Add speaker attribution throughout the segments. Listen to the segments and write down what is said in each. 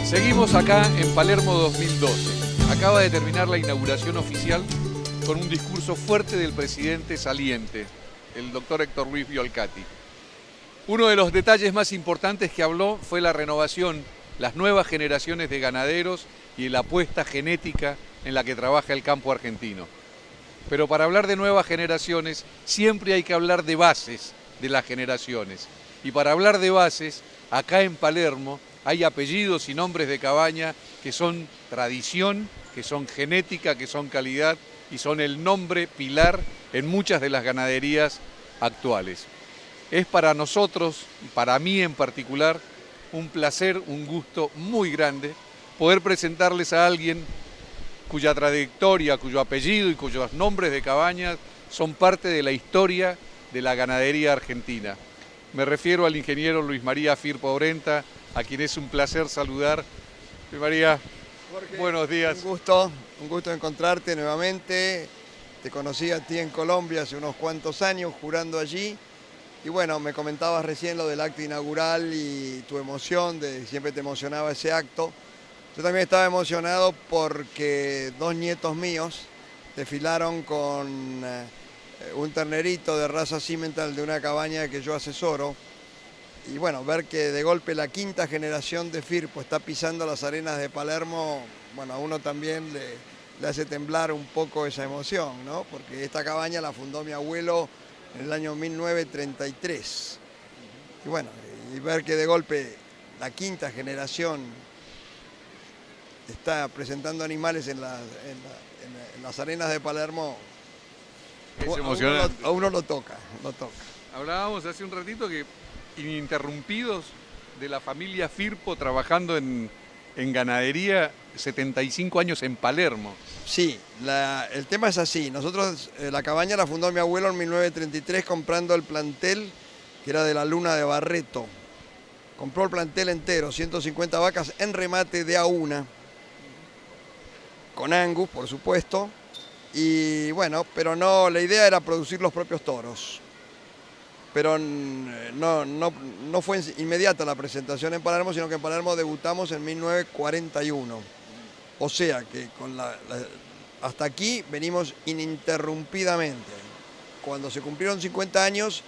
Speaker 1: Seguimos acá en Palermo 2012. Acaba de terminar la inauguración oficial con un discurso fuerte del presidente saliente, el doctor Héctor Luis Violcati. Uno de los detalles más importantes que habló fue la renovación, las nuevas generaciones de ganaderos y la apuesta genética en la que trabaja el campo argentino. Pero para hablar de nuevas generaciones siempre hay que hablar de bases de las generaciones. Y para hablar de bases, acá en Palermo hay apellidos y nombres de cabaña que son tradición, que son genética, que son calidad y son el nombre pilar en muchas de las ganaderías actuales. Es para nosotros, y para mí en particular, un placer, un gusto muy grande poder presentarles a alguien cuya trayectoria, cuyo apellido y cuyos nombres de cabañas son parte de la historia de la ganadería argentina. Me refiero al ingeniero Luis María Firpo Brenta, a quien es un placer saludar. Luis María, Jorge, buenos días.
Speaker 2: Un gusto encontrarte nuevamente. Te conocí a ti en Colombia hace unos cuantos años, jurando allí. Y bueno, me comentabas recién lo del acto inaugural y tu emoción, siempre te emocionaba ese acto. Yo también estaba emocionado porque dos nietos míos desfilaron con un ternerito de raza Simmental de una cabaña que yo asesoro. Y bueno, ver que de golpe la quinta generación de Firpo está pisando las arenas de Palermo, bueno, a uno también le hace temblar un poco esa emoción, ¿no? Porque esta cabaña la fundó mi abuelo en el año 1933. Y bueno, y ver que de golpe la quinta generación está presentando animales en las arenas de Palermo,
Speaker 1: es emocionante.
Speaker 2: A uno lo toca.
Speaker 1: Hablábamos hace un ratito que ininterrumpidos de la familia Firpo trabajando en ganadería, 75 años en Palermo.
Speaker 2: Sí, el tema es así. Nosotros la cabaña la fundó mi abuelo en 1933 comprando el plantel que era de la Luna de Barreto. Compró el plantel entero, 150 vacas en remate de a una, con Angus, por supuesto. Y bueno, pero no, la idea era producir los propios toros. Pero no fue inmediata la presentación en Palermo, sino que en Palermo debutamos en 1941. O sea que hasta aquí venimos ininterrumpidamente. Cuando se cumplieron 50 años,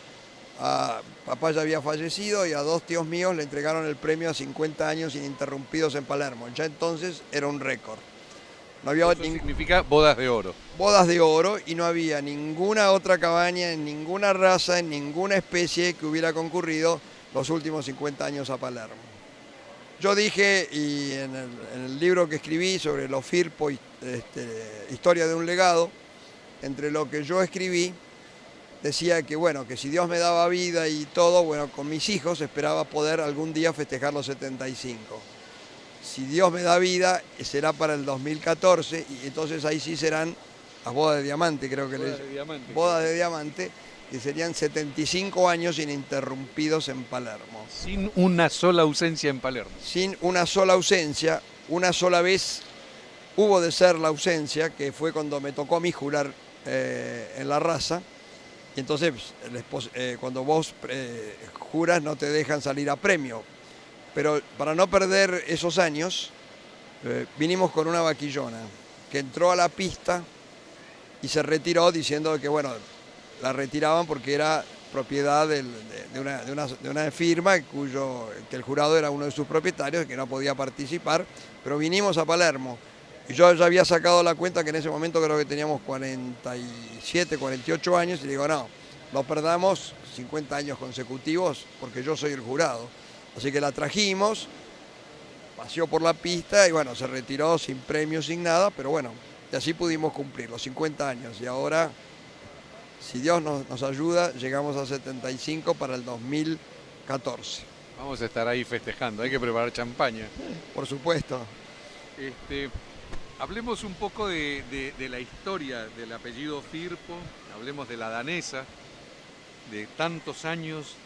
Speaker 2: papá ya había fallecido y a dos tíos míos le entregaron el premio a 50 años ininterrumpidos en Palermo. Ya entonces era un récord. No había
Speaker 1: Eso significa bodas de oro.
Speaker 2: Bodas de oro, y no había ninguna otra cabaña, en ninguna raza, en ninguna especie que hubiera concurrido los últimos 50 años a Palermo. Yo dije, y en el libro que escribí sobre los Firpo, Historia de un legado, entre lo que yo escribí, decía que bueno, que si Dios me daba vida y todo, bueno, con mis hijos esperaba poder algún día festejar los 75. Si Dios me da vida, será para el 2014, y entonces ahí sí serán las bodas de diamante, creo que bodas de diamante, que serían 75 años ininterrumpidos en Palermo.
Speaker 1: Sin una sola ausencia en Palermo.
Speaker 2: Sin una sola ausencia, una sola vez hubo de ser la ausencia, que fue cuando me tocó a mí jurar en la raza, y entonces cuando vos juras no te dejan salir a premio. Pero para no perder esos años, vinimos con una vaquillona que entró a la pista y se retiró diciendo que bueno, la retiraban porque era propiedad de una firma que el jurado era uno de sus propietarios, que no podía participar, pero vinimos a Palermo. Y yo ya había sacado la cuenta que en ese momento creo que teníamos 47, 48 años, y digo, no perdamos 50 años consecutivos porque yo soy el jurado. Así que la trajimos, paseó por la pista y bueno, se retiró sin premio, sin nada, pero bueno, y así pudimos cumplir los 50 años. Y ahora, si Dios nos ayuda, llegamos a 75 para el 2014.
Speaker 1: Vamos a estar ahí festejando, hay que preparar champaña.
Speaker 2: Por supuesto.
Speaker 1: Hablemos un poco de la historia del apellido Firpo, hablemos de la danesa, de tantos años.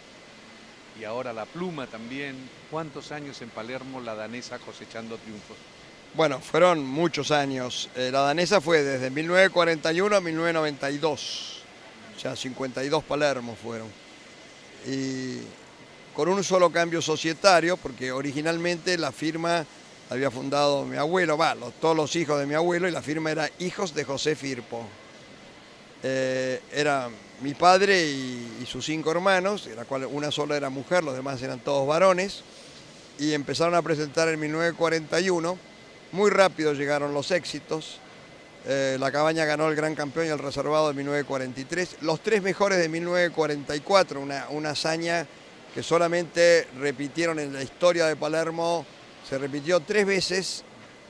Speaker 1: Y ahora la pluma también. ¿Cuántos años en Palermo la danesa cosechando triunfos?
Speaker 2: Bueno, fueron muchos años. La danesa fue desde 1941 a 1992. O sea, 52 Palermo fueron. Y con un solo cambio societario, porque originalmente la firma había fundado mi abuelo, todos los hijos de mi abuelo, y la firma era Hijos de José Firpo. Era mi padre y sus 5 hermanos, de la cual una sola era mujer, los demás eran todos varones, y empezaron a presentar en 1941. Muy rápido llegaron los éxitos. La Cabaña ganó el Gran Campeón y el Reservado de 1943. Los 3 mejores de 1944, una hazaña que solamente repitieron en la historia de Palermo, se repitió 3 veces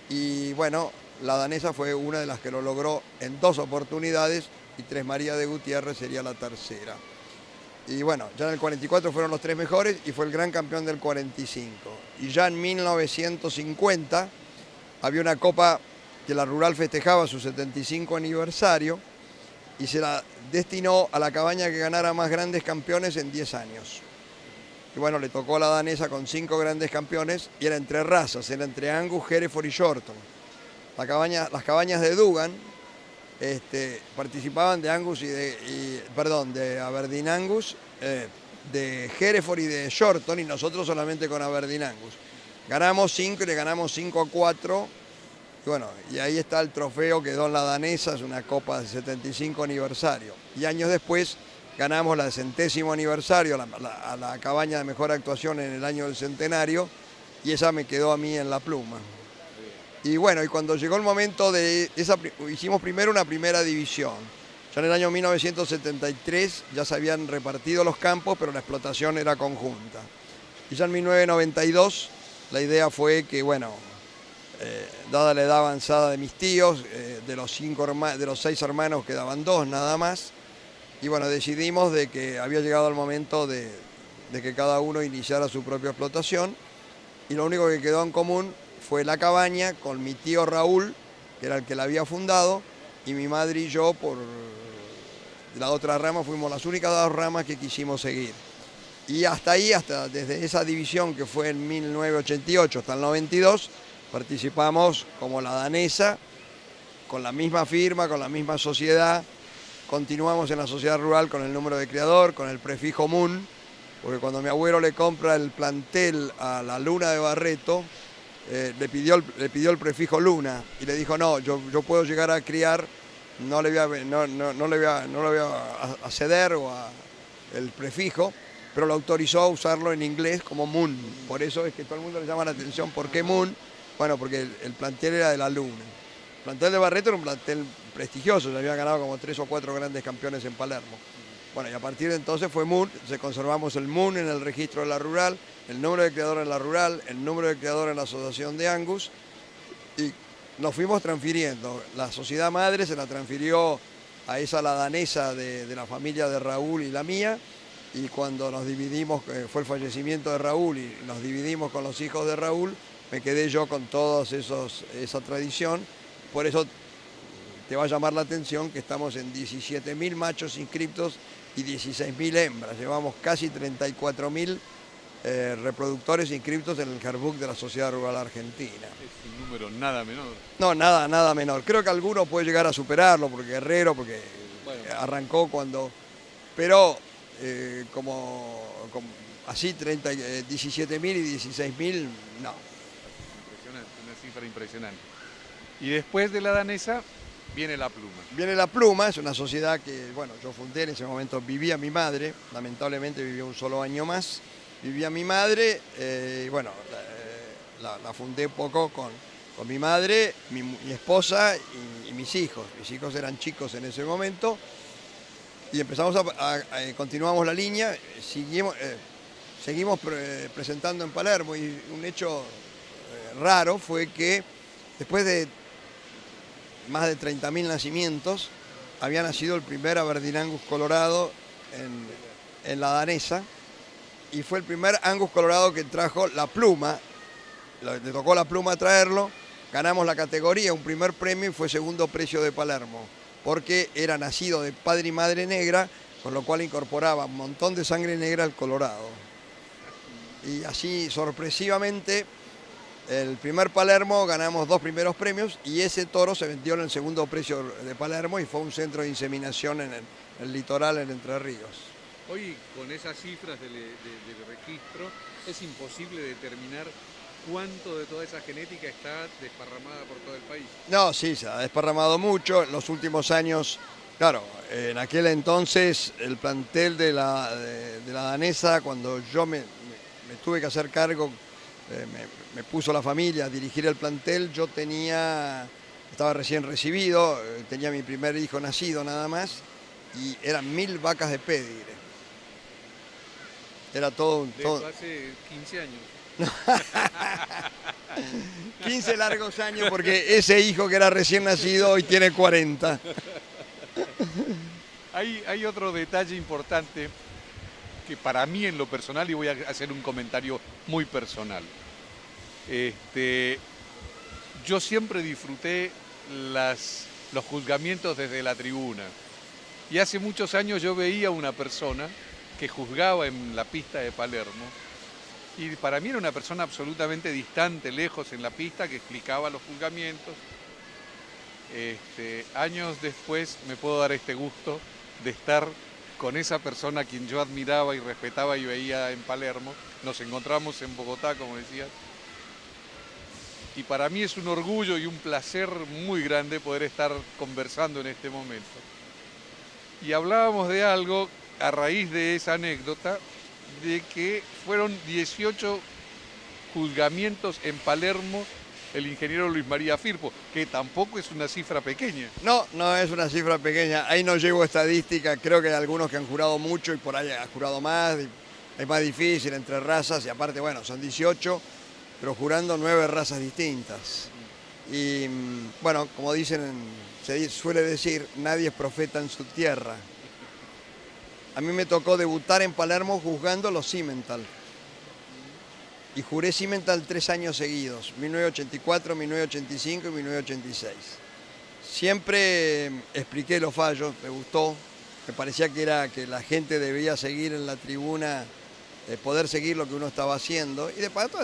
Speaker 2: y bueno, la danesa fue una de las que lo logró en 2 oportunidades y Tres María de Gutiérrez sería la tercera. Y bueno, ya en el 44 fueron los 3 mejores y fue el Gran Campeón del 45. Y ya en 1950 había una copa que la Rural festejaba su 75 aniversario y se la destinó a la Cabaña que ganara más grandes campeones en 10 años. Y bueno, le tocó a la danesa con 5 grandes campeones y era entre razas, era entre Angus, Hereford y Shorton. Las cabañas de Dugan participaban de Angus de Aberdeen Angus, de Hereford y de Shorton, y nosotros solamente con Aberdeen Angus. Ganamos 5 y le ganamos 5-4. Y bueno, y ahí está el trofeo, quedó en la danesa, es una copa de 75 aniversario. Y años después ganamos la 100º aniversario a la cabaña de mejor actuación en el año del centenario, y esa me quedó a mí en la pluma. Y bueno, y cuando llegó el momento de hicimos primero una primera división. Ya en el año 1973 ya se habían repartido los campos, pero la explotación era conjunta. Y ya en 1992 la idea fue que, bueno, dada la edad avanzada de mis tíos, de los 6 hermanos quedaban 2 nada más, y bueno, decidimos de que había llegado el momento de que cada uno iniciara su propia explotación, y lo único que quedó en común fue la cabaña con mi tío Raúl, que era el que la había fundado, y mi madre y yo por la otra rama fuimos las únicas 2 ramas que quisimos seguir. Y hasta ahí, desde esa división que fue en 1988 hasta el 92, participamos como la danesa, con la misma firma, con la misma sociedad. Continuamos en la sociedad rural con el número de criador, con el prefijo MUN, porque cuando mi abuelo le compra el plantel a la Luna de Barreto, le pidió el prefijo Luna y le dijo, no, yo puedo llegar a criar, no le voy a ceder el prefijo, pero lo autorizó a usarlo en inglés como MUN. Por eso es que todo el mundo le llama la atención. ¿Por qué MUN? Bueno, porque el plantel era de la Luna. El plantel de Barreto era un plantel prestigioso, ya había ganado como 3 o 4 grandes campeones en Palermo. Bueno, y a partir de entonces fue MUN, conservamos el MUN en el registro de la rural, el número de criador en la rural, el número de criador en la asociación de Angus, y nos fuimos transfiriendo. La sociedad madre se la transfirió a la danesa de la familia de Raúl y la mía, y cuando nos dividimos, fue el fallecimiento de Raúl y nos dividimos con los hijos de Raúl, me quedé yo con toda esa tradición. Por eso te va a llamar la atención que estamos en 17.000 machos inscriptos y 16.000 hembras. Llevamos casi 34.000 reproductores inscriptos en el Herdbook de la Sociedad Rural Argentina.
Speaker 1: Es un número nada menor.
Speaker 2: No, nada menor. Creo que alguno puede llegar a superarlo, porque Guerrero, porque arrancó cuando... Pero como así 17.000 y 16.000, no.
Speaker 1: Impresionante, una cifra impresionante. Y después de la danesa viene la pluma.
Speaker 2: Viene la pluma, es una sociedad que, bueno, yo fundé en ese momento, vivía mi madre, lamentablemente vivió un solo año más, vivía mi madre, y bueno, la fundé poco con mi madre, mi esposa y mis hijos. Mis hijos eran chicos en ese momento y empezamos continuamos la línea, seguimos presentando en Palermo, y un hecho raro fue que después de más de 30.000 nacimientos, había nacido el primer Aberdeen Angus colorado en la danesa, y fue el primer Angus colorado que trajo la pluma, le tocó la pluma traerlo, ganamos la categoría, un primer premio, y fue segundo precio de Palermo, porque era nacido de padre y madre negra, con lo cual incorporaba un montón de sangre negra al colorado. Y así, sorpresivamente, el primer Palermo ganamos 2 primeros premios, y ese toro se vendió en el segundo precio de Palermo y fue un centro de inseminación en el litoral en Entre Ríos.
Speaker 1: Hoy, con esas cifras del registro, es imposible determinar cuánto de toda esa genética está desparramada por todo el país?
Speaker 2: No, sí, se ha desparramado mucho. En los últimos años, claro, en aquel entonces el plantel de la danesa, cuando yo me tuve que hacer cargo, me puso la familia a dirigir el plantel, estaba recién recibido, tenía mi primer hijo nacido nada más, y eran 1000 vacas de pedigre. Era todo...
Speaker 1: De eso hace 15 años.
Speaker 2: 15 largos años, porque ese hijo que era recién nacido hoy tiene 40.
Speaker 1: Hay otro detalle importante que para mí en lo personal, y voy a hacer un comentario muy personal. Yo siempre disfruté los juzgamientos desde la tribuna. Y hace muchos años yo veía una persona que juzgaba en la pista de Palermo. Y para mí era una persona absolutamente distante, lejos en la pista, que explicaba los juzgamientos. Años después me puedo dar este gusto de estar con esa persona a quien yo admiraba y respetaba y veía en Palermo. Nos encontramos en Bogotá, como decía. Y para mí es un orgullo y un placer muy grande poder estar conversando en este momento. Y hablábamos de algo a raíz de esa anécdota, de que fueron 18 juzgamientos en Palermo el ingeniero Luis María Firpo, que tampoco es una cifra pequeña.
Speaker 2: No, no es una cifra pequeña. Ahí no llevo estadística. Creo que hay algunos que han jurado mucho y por ahí han jurado más. Es más difícil entre razas y aparte, bueno, son 18, pero jurando 9 razas distintas. Y bueno, como se suele decir, nadie es profeta en su tierra. A mí me tocó debutar en Palermo juzgando los Simmental. Y juré Simmental 3 años seguidos, 1984, 1985 y 1986. Siempre expliqué los fallos, me gustó, me parecía que la gente debía seguir en la tribuna, poder seguir lo que uno estaba haciendo y de paso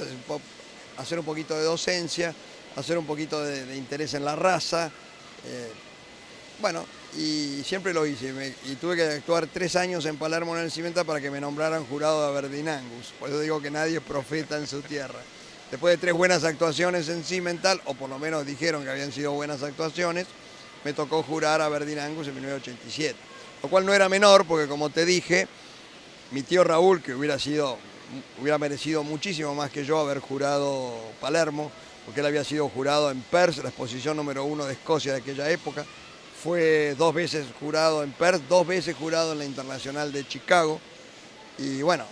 Speaker 2: hacer un poquito de docencia, hacer un poquito de interés en la raza. Bueno, y siempre lo hice, y tuve que actuar 3 años en Palermo en el Simmental para que me nombraran jurado de Aberdeen Angus. Por eso digo que nadie es profeta en su tierra. Después de 3 buenas actuaciones en Simmental, o por lo menos dijeron que habían sido buenas actuaciones, me tocó jurar a Aberdeen Angus en 1987. Lo cual no era menor, porque como te dije, mi tío Raúl, que hubiera merecido muchísimo más que yo haber jurado Palermo, porque él había sido jurado en Perth, la exposición número 1 de Escocia de aquella época. Fue 2 veces jurado en Perth, 2 veces jurado en la Internacional de Chicago. Y bueno,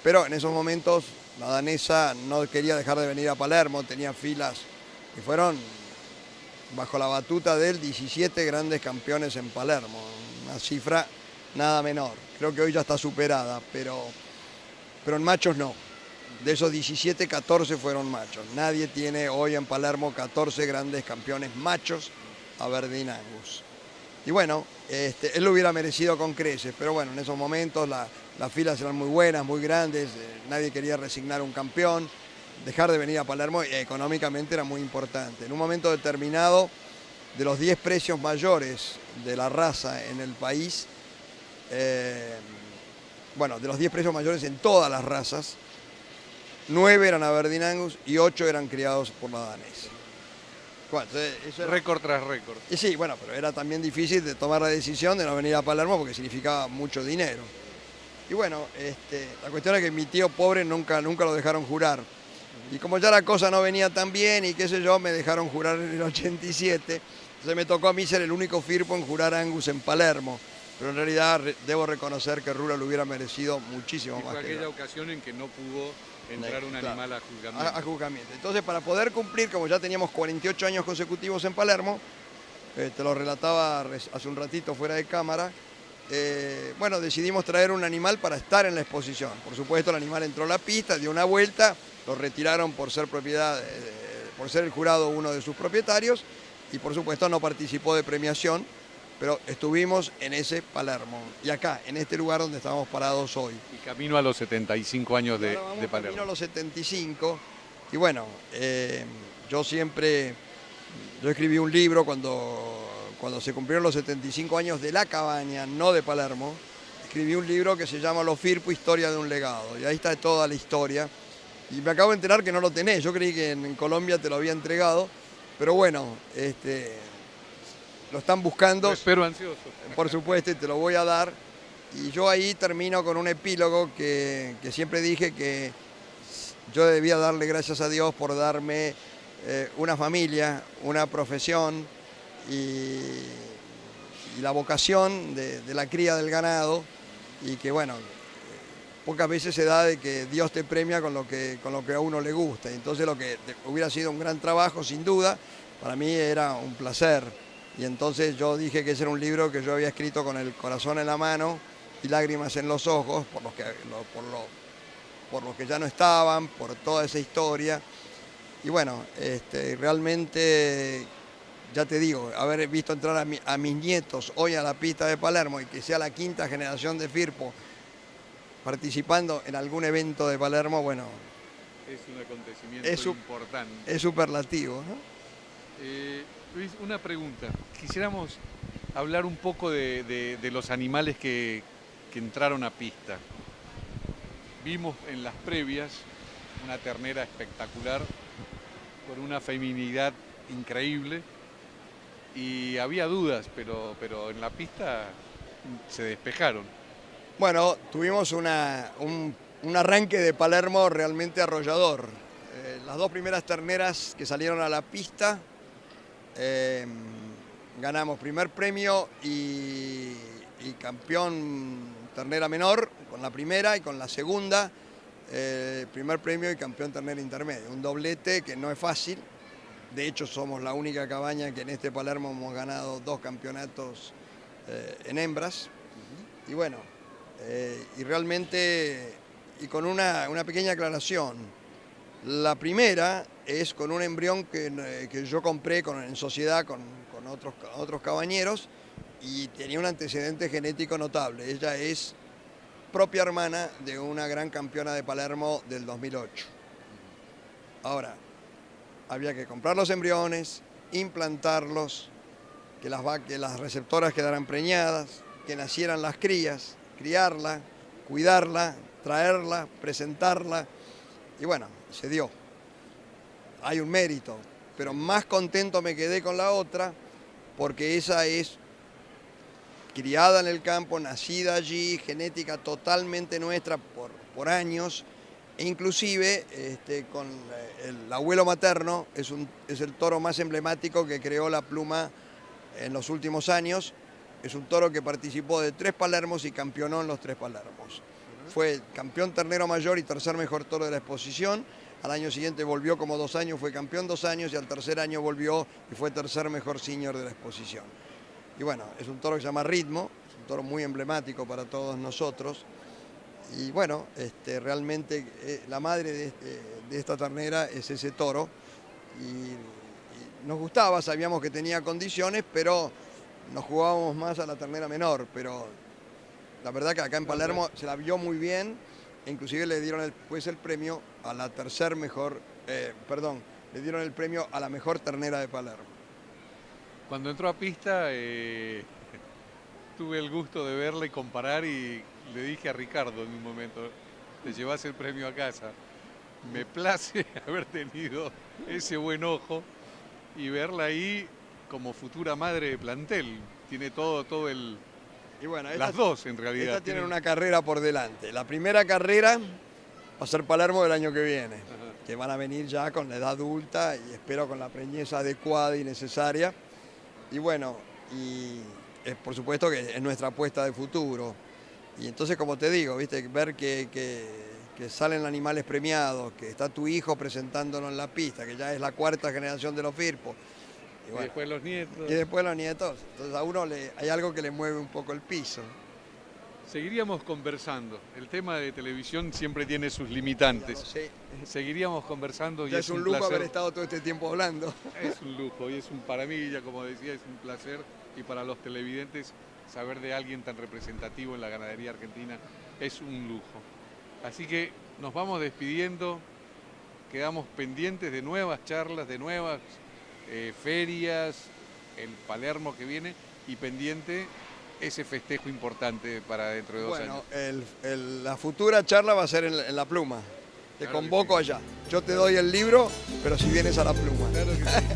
Speaker 2: pero en esos momentos la danesa no quería dejar de venir a Palermo, tenía filas y fueron, bajo la batuta de él, 17 grandes campeones en Palermo. Una cifra nada menor. Creo que hoy ya está superada, pero en machos no. De esos 17, 14 fueron machos. Nadie tiene hoy en Palermo 14 grandes campeones machos Aberdeen Angus. Y bueno, él lo hubiera merecido con creces, pero bueno, en esos momentos las filas eran muy buenas, muy grandes, nadie quería resignar un campeón, dejar de venir a Palermo económicamente era muy importante. En un momento determinado, de los 10 precios mayores de la raza en el país, de los 10 precios mayores en todas las razas, 9 eran Aberdeen Angus y 8 eran criados por la danesa. Bueno, eso era...
Speaker 1: Récord tras récord.
Speaker 2: Y sí, bueno, pero era también difícil de tomar la decisión de no venir a Palermo porque significaba mucho dinero. Y bueno, la cuestión es que mi tío pobre nunca lo dejaron jurar. Y como ya la cosa no venía tan bien y qué sé yo, me dejaron jurar en el 87. Entonces me tocó a mí ser el único Firpo en jurar Angus en Palermo. Pero en realidad debo reconocer que Rura lo hubiera merecido muchísimo más.
Speaker 1: Fue aquella ocasión en que no pudo entrar un animal a juzgamiento.
Speaker 2: A juzgamiento. Entonces, para poder cumplir, como ya teníamos 48 años consecutivos en Palermo, te lo relataba hace un ratito fuera de cámara, decidimos traer un animal para estar en la exposición. Por supuesto, el animal entró a la pista, dio una vuelta, lo retiraron por ser por ser el jurado uno de sus propietarios, y por supuesto no participó de premiación, pero estuvimos en ese Palermo, y acá, en este lugar donde estamos parados hoy.
Speaker 1: Y camino a los 75 años de Palermo.
Speaker 2: Camino a los 75, y bueno, yo escribí un libro cuando se cumplieron los 75 años de la cabaña, no de Palermo. Escribí un libro que se llama Lo Firpo, historia de un legado, y ahí está toda la historia. Y me acabo de enterar que no lo tenés. Yo creí que en Colombia te lo había entregado. Pero bueno, lo están buscando.
Speaker 1: Lo espero ansioso.
Speaker 2: Por supuesto, y te lo voy a dar. Y yo ahí termino con un epílogo que siempre dije que yo debía darle gracias a Dios por darme una familia, una profesión y la vocación de la cría del ganado. Y que bueno, pocas veces se da de que Dios te premia con lo que a uno le gusta. Entonces lo que hubiera sido un gran trabajo, sin duda, para mí era un placer. Y entonces yo dije que ese era un libro que yo había escrito con el corazón en la mano y lágrimas en los ojos, por los que ya no estaban, por toda esa historia. Y bueno, realmente, ya te digo, haber visto entrar a mis nietos hoy a la pista de Palermo y que sea la quinta generación de Firpo participando en algún evento de Palermo, bueno,
Speaker 1: es un acontecimiento importante.
Speaker 2: Es superlativo, ¿no?
Speaker 1: Luis, una pregunta. Quisiéramos hablar un poco de los animales que entraron a pista. Vimos en las previas una ternera espectacular, con una feminidad increíble, y había dudas, pero en la pista se despejaron.
Speaker 2: Bueno, tuvimos un arranque de Palermo realmente arrollador. Las dos primeras terneras que salieron a la pista, ganamos primer premio y campeón ternera menor con la primera, y con la segunda primer premio y campeón ternera intermedio. Un doblete que no es fácil. De hecho, somos la única cabaña que en este Palermo hemos ganado 2 campeonatos en hembras. Y bueno, y realmente, y con una pequeña aclaración. La primera es con un embrión que yo compré en sociedad con otros cabañeros, y tenía un antecedente genético notable. Ella es propia hermana de una gran campeona de Palermo del 2008. Ahora, había que comprar los embriones, implantarlos, que las receptoras quedaran preñadas, que nacieran las crías, criarla, cuidarla, traerla, presentarla, y bueno, se dio. Hay un mérito, pero más contento me quedé con la otra, porque esa es criada en el campo, nacida allí, genética totalmente nuestra por años, e inclusive con el abuelo materno es el toro más emblemático que creó la pluma en los últimos años. Es un toro que participó de 3 Palermos y campeonó en los 3 Palermos. Fue campeón ternero mayor y tercer mejor toro de la exposición. Al año siguiente volvió como 2 años, fue campeón 2 años, y al tercer año volvió y fue tercer mejor senior de la exposición. Y bueno, es un toro que se llama Ritmo, es un toro muy emblemático para todos nosotros. Y bueno, realmente la madre de esta ternera es ese toro. Y nos gustaba, sabíamos que tenía condiciones, pero nos jugábamos más a la ternera menor. Pero la verdad que acá en Palermo se la vio muy bien, e inclusive le dieron después el premio a la le dieron el premio a la mejor ternera de Palermo.
Speaker 1: Cuando entró a pista, tuve el gusto de verla y comparar, y le dije a Ricardo en un momento, te llevas el premio a casa. Me place haber tenido ese buen ojo y verla ahí como futura madre de plantel. Tiene todo el...
Speaker 2: Y bueno,
Speaker 1: las dos en realidad.
Speaker 2: Estas tienen una carrera por delante. La primera carrera va a ser Palermo del año que viene. Ajá. Que van a venir ya con la edad adulta y espero con la preñez adecuada y necesaria. Y bueno, por supuesto que es nuestra apuesta de futuro. Y entonces, como te digo, ¿viste? Ver que salen animales premiados, que está tu hijo presentándolo en la pista, que ya es la 4ª generación de los Firpo.
Speaker 1: Y bueno, después los nietos.
Speaker 2: Y después los nietos. Entonces a uno hay algo que le mueve un poco el piso.
Speaker 1: Seguiríamos conversando. El tema de televisión siempre tiene sus limitantes.
Speaker 2: Sí.
Speaker 1: Seguiríamos conversando.
Speaker 2: Ya es un lujo haber estado todo este tiempo hablando.
Speaker 1: Es un lujo, y para mí, ya como decía, es un placer, y para los televidentes saber de alguien tan representativo en la ganadería argentina es un lujo. Así que nos vamos despidiendo, quedamos pendientes de nuevas charlas, de nuevas ferias, el Palermo que viene, y pendiente ese festejo importante para dentro de 2 años.
Speaker 2: Bueno, la futura charla va a ser en la pluma. Te
Speaker 1: Claro que
Speaker 2: convoco allá. Yo te doy el libro, pero si vienes a la pluma.
Speaker 1: Claro que sí.